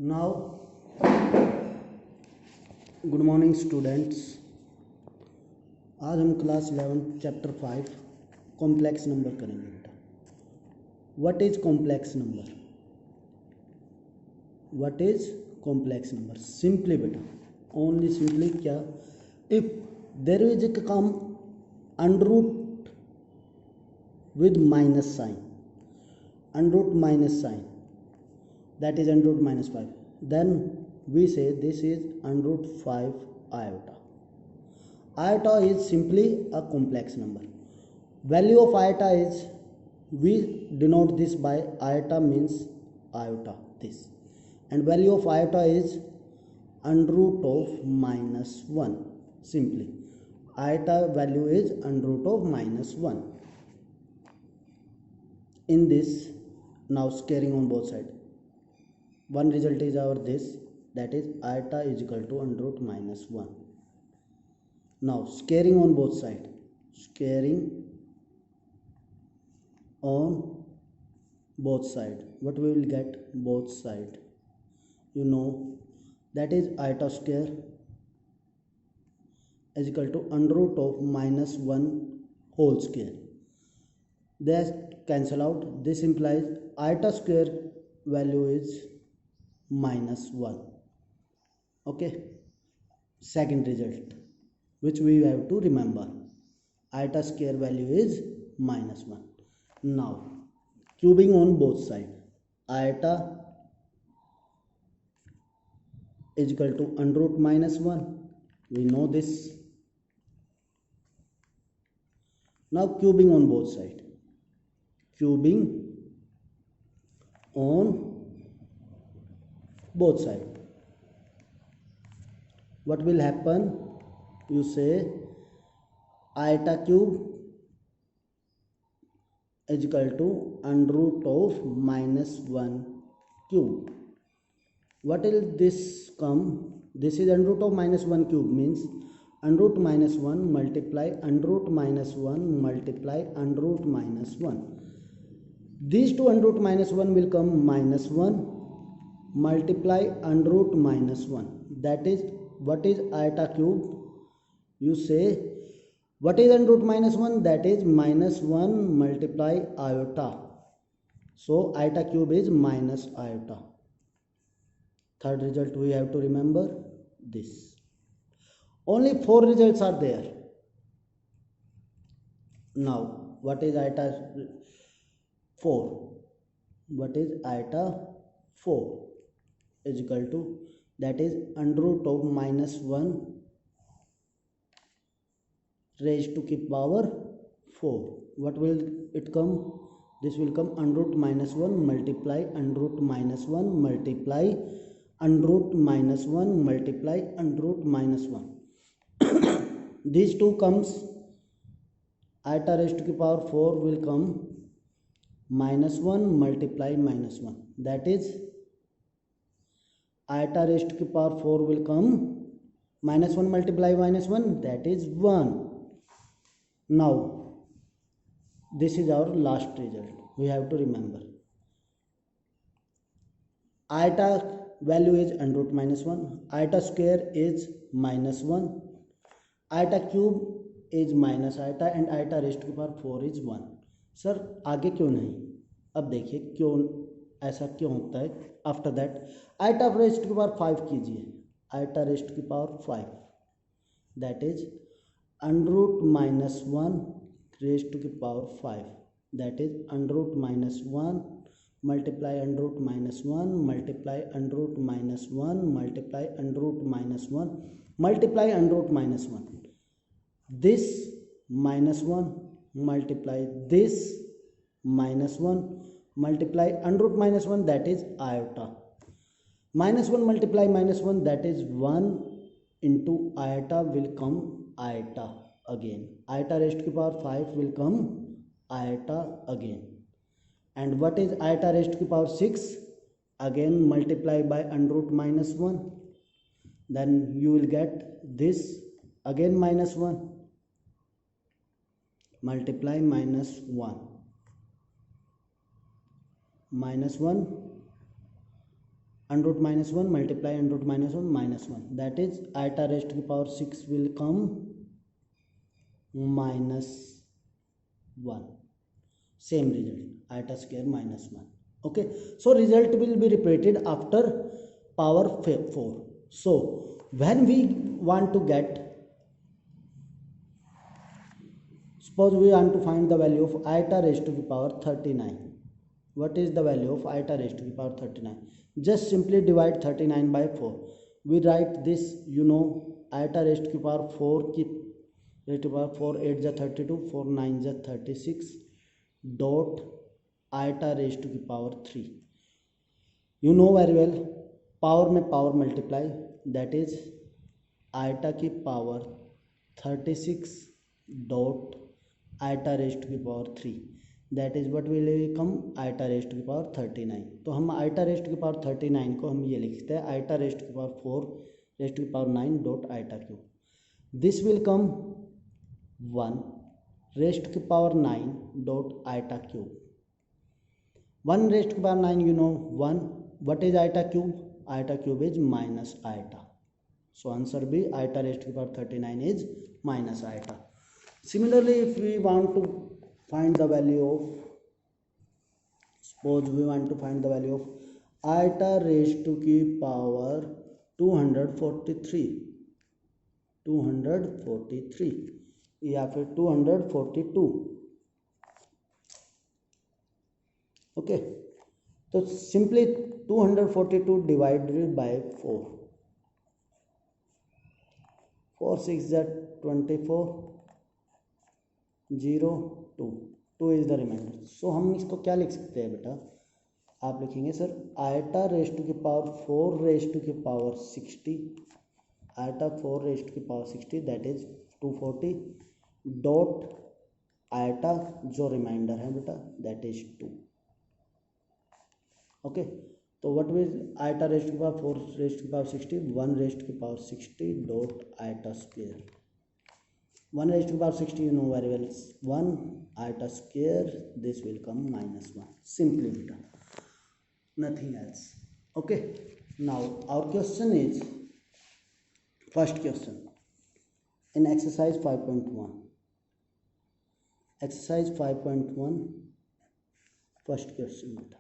Now, good morning students. आज हम class 11 chapter 5 complex number करेंगे बेटा। What is complex number? What is complex number? Simply बेटा, only simply क्या, if there is a come under root with minus sign, under root minus sign, that is under root minus 5, then we say this is under root 5 iota. Iota is simply a complex number. Value of iota is, we denote this by iota means iota this, and value of iota is under root of minus 1. Simply iota value is under root of minus 1. In this, now squaring on both sides, one result is our this, that is iota is equal to under root minus 1. Now squaring on both sides, squaring on both sides, what we will get? Both side, you know, that is iota square is equal to under root of minus 1 whole square. That cancel out. This implies iota square value is minus 1. Okay, second result which we have to remember, iota square value is minus 1. Now cubing on both sides, iota is equal to under root minus 1, we know this. Now cubing on both sides, cubing on both sides, what will happen? You say iota cube is equal to under root of minus 1 cube. What will this come? This is under root of minus 1 cube, means under root minus 1 multiply under root minus 1 multiply under root minus 1. These two under root minus 1 will come minus 1 multiply under root minus 1. That is, what is iota cube? You say, what is under root minus 1? That is minus 1 multiply iota. So iota cube is minus iota. Third result we have to remember this. Only 4 results are there. Now what is iota 4? What is iota 4? Is equal to, that is under root of minus 1 raised to the power 4. What will it come? This will come under root minus 1 multiply under root minus 1 multiply under root minus 1 multiply under root minus 1. These two comes, iota raised to the power 4 will come minus 1 multiply minus 1. That is, iota raised to the power 4 will come minus 1 multiply minus 1, that is 1. Now this is our last result, we have to remember. Iota value is under root minus 1, iota square is minus 1, iota cube is minus iota, and iota raised to the power 4 is 1. Sir आगे क्यों नहीं? अब देखिए क्यों ऐसा क्यों होता है। After that iota raised to the power 5 कीजिए, iota raised to the power 5, that is under root minus 1 raised to the power 5, that is under root minus 1 multiply under root minus 1 multiply under root minus 1 multiply under root minus 1 multiply under root minus 1. This minus 1 multiply this minus 1 multiply under root minus 1, that is iota. Minus 1 multiply minus 1, that is 1 into iota will come iota again. Iota raised to the power 5 will come iota again. And what is iota raised to the power 6? Again multiply by under root minus 1. Then you will get this again minus 1 multiply minus 1 minus 1 under root minus 1 multiply under root minus 1 minus 1, that is iota raised to the power 6 will come minus 1. Same result, iota square minus 1. Okay, so result will be repeated after power 4. So when we want to get, suppose we want to find the value of iota raised to the power 39. What is the value of iota raised to the power 39? Just simply divide 39 by 4. We write this, you know, iota raised to the power 4 की raised to the power 4 8 जा 32, 4 9 जा 36 dot iota raised to the power 3. You know very well, power में power multiply, that is iota की power 36 dot iota raised to the power 3, that is what will become iota raised to the power 39. तो हम iota raised to the power 39 को हम ये लिखते हैं iota raised to the power 4 raised to the power 9 dot iota cube. This will come 1 raised to the power 9 dot iota cube. 1 raised to the power 9, you know 1. What is iota cube? Iota cube is minus iota. So answer B, iota raised to the power 39 is minus iota. Similarly, if we want to find the value of, suppose we want to find the value of iota raised to the power 243 या फिर 242. Okay, तो simply 242 divided by 4, 4 6 जा 24 0 2 2 is the remainder. सो हम इसको क्या लिख सकते हैं बेटा? आप लिखेंगे सर आयटा रेस्ट टू की पावर 4 रेस्ट टू की पावर 60, आयटा 4 रेस्ट टू की power 60 that is 240 dot eta जो रिमाइंडर है बेटा दैट इज 2. ओके, तो व्हाट विल आयटा रेस्ट की पावर 4 रेस्ट की पावर 60, 1 रेस्ट की power 60 dot eta square. 1 raised to the power 60, you know very well, 1 iota square, this will come minus 1. Simply beta, nothing else. Okay, now our question is, first question in exercise 5.1. Exercise 5.1 first question beta,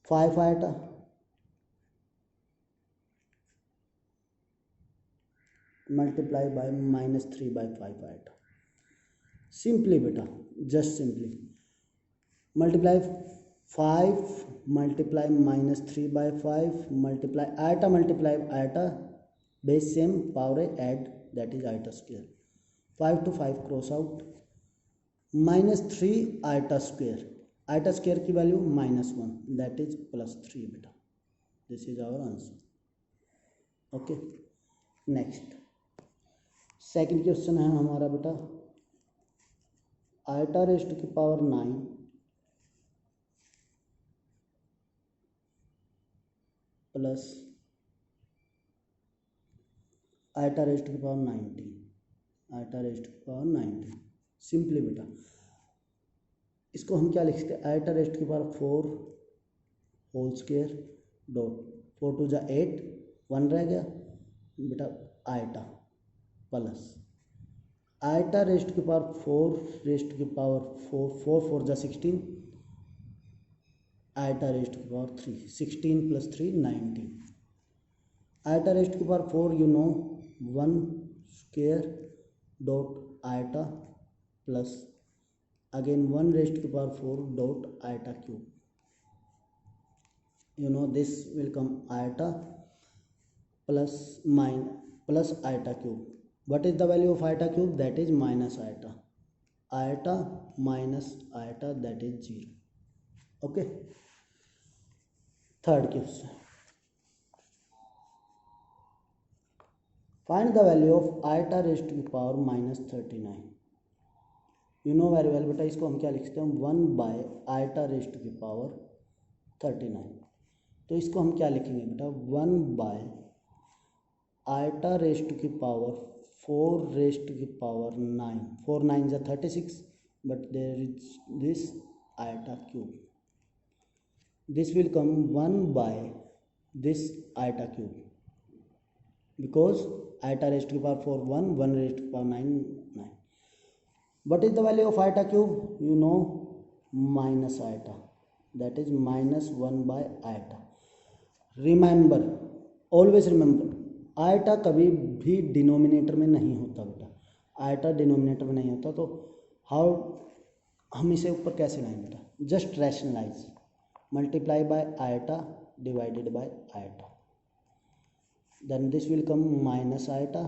5 iota multiply by minus 3 by 5 iota. Simply beta, just simply multiply 5 multiply minus 3 by 5 multiply iota base same power add, that is iota square. 5 to 5 cross out, minus 3 iota square की value minus 1, that is plus 3 beta. This is our answer. Okay, next second question है हमारा बेटा iota raised की power 9 plus eta raised की power 90, eta raised की power 90. Simply बेटा इसको हम क्या लिख सकते हैं? आयटा रेस्ट की पावर 4 होल स्क्वायर डॉट 4 2 जा 8, 1 रह गया बेटा आयटा प्लस आयटा रेस्ट की पावर 4 रेस्ट की पावर 4 4 4 जा 16, आयटा रेस्ट की पावर 3 16 प्लस 3 19. आयटा रेस्ट की power 4 you know 1 square dot iota plus again 1 raised की power 4 dot iota cube. you know this will come iota plus iota cube. What is the value of iota cube? That is minus iota. Iota minus iota, that is 0. Okay, third question, find the value of iota raised to the power minus 39. you know very well बेटा इसको हम क्या लिख सकते हैं? 1 by iota raised to the power 39. तो इसको हम क्या लिखेंगे बेटा? 1 by iota raised to the power 4 raised to the power 9, 4 9 is 36, but there is this iota cube. this will come 1 by this iota cube, because iota raised to the power 4 1, 1 raised to the power 9 9. What is the value of iota cube? You know, minus iota, that is minus 1 by iota. Remember, always remember, eta कभी भी denominator में नहीं होता बेटा, eta denominator में नहीं होता। तो हाउ, हम इसे ऊपर कैसे लाएंगे बेटा? Just rationalise, multiply by iota divided by iota, then this will come minus iota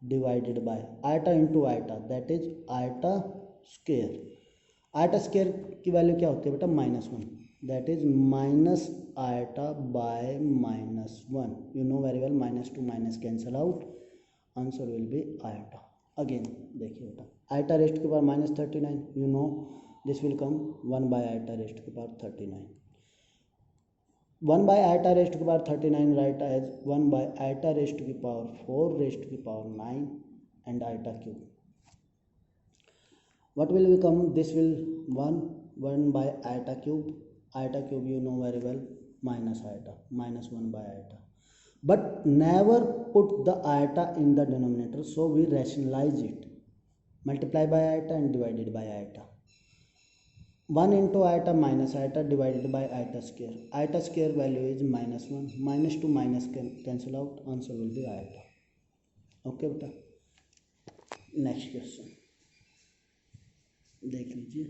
divided by iota into iota, that is iota square. Iota square की वैल्यू क्या होती है बेटा? -1, that is minus iota by -1। You know very well, minus two minus cancel out, answer will be iota. Again देखिए बेटा, iota raised के power -39, you know this will come 1 by iota raised के power 39। 1 by iota raised के power 39 right as 1 by iota raised की power 4 raised की power 9 and iota cube. What will become? This will 1 by iota cube. Iota cube you know very well, minus iota, -1 by iota. But never put the iota in the denominator, so we rationalize it. Multiply by iota and divided by iota. 1 into iota minus iota divided by iota square. Iota square value is -1. Minus to minus cancel out. Answer will be iota. Okay बेटा, next question देख लीजिए।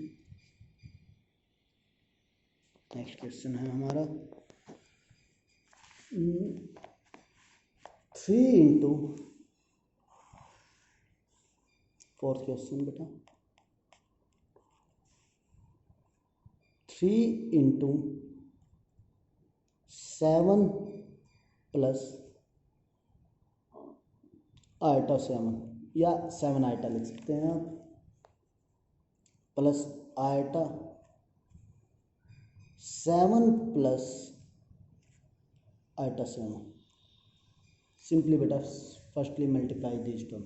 Next question है हमारा 3 into, fourth question बेटा, 3 into 7 plus eta 7, या 7 eta लिख सकते हैं आप, plus eta 7 plus eta 7। Simply बेटा फर्स्टली मल्टीप्लाई दिस टर्म,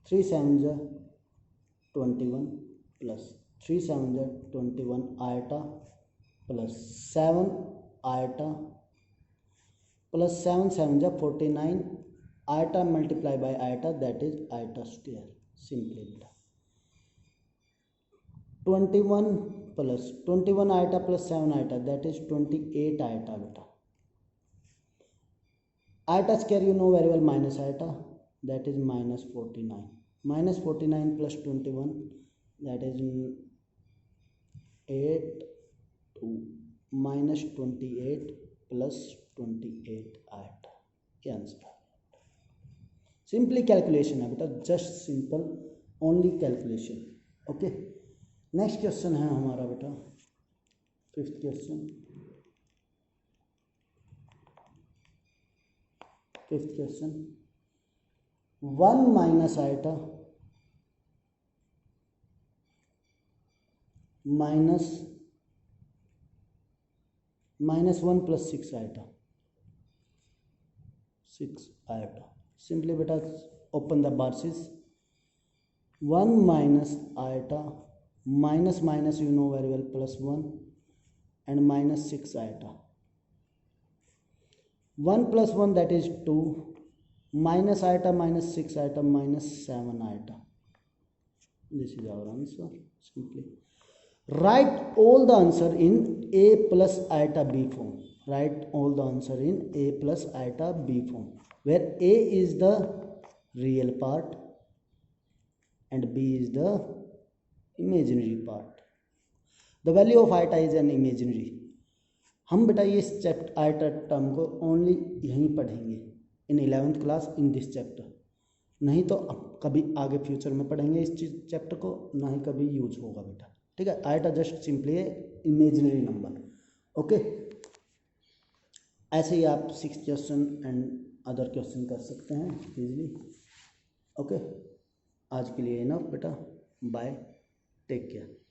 3 7 जा 21 प्लस 3 7 जा 21 आयटा प्लस 7 आयटा प्लस 7 7 जा 49 iota multiply by iota, that is iota square. Simply बेटा 21 plus 21 iota plus 7 iota, that is 28 iota बेटा। Iota square you know very well, minus iota, that is -49, -49 plus 21, that is 8 2 -28 plus 28 iota, ये answer है। Simply calculation है बेटा, just simple only calculation. Okay, next question है हमारा बेटा 5th question. 5th question, 1 minus iota -1 plus 6 iota, 6 iota. Simply बेटा open the braces, 1 minus iota minus minus you know very well, plus 1 and minus 6 iota, 1 plus 1 that is 2, minus iota minus 6 iota minus 7 iota. This is our answer. Simply write all the answer in a plus iota b form. Write all the answer in a plus iota b form, where a is the real part and b is the imaginary part. The value of eta is an imaginary. हम बेटा ये chapter eta term को only यहीं पढ़ेंगे इन 11th class in this chapter, नहीं तो अब कभी आगे फ्यूचर में पढ़ेंगे इस चीज चैप्टर को, ना ही कभी यूज होगा बेटा। ठीक है, आयटा जस्ट सिंपली है इमेजिनरी नंबर। ओके, ऐसे ही आप 6th question and other question कर सकते हैं इजीली। ओके, आज के लिए इनफ बेटा, बाय, टेक केयर।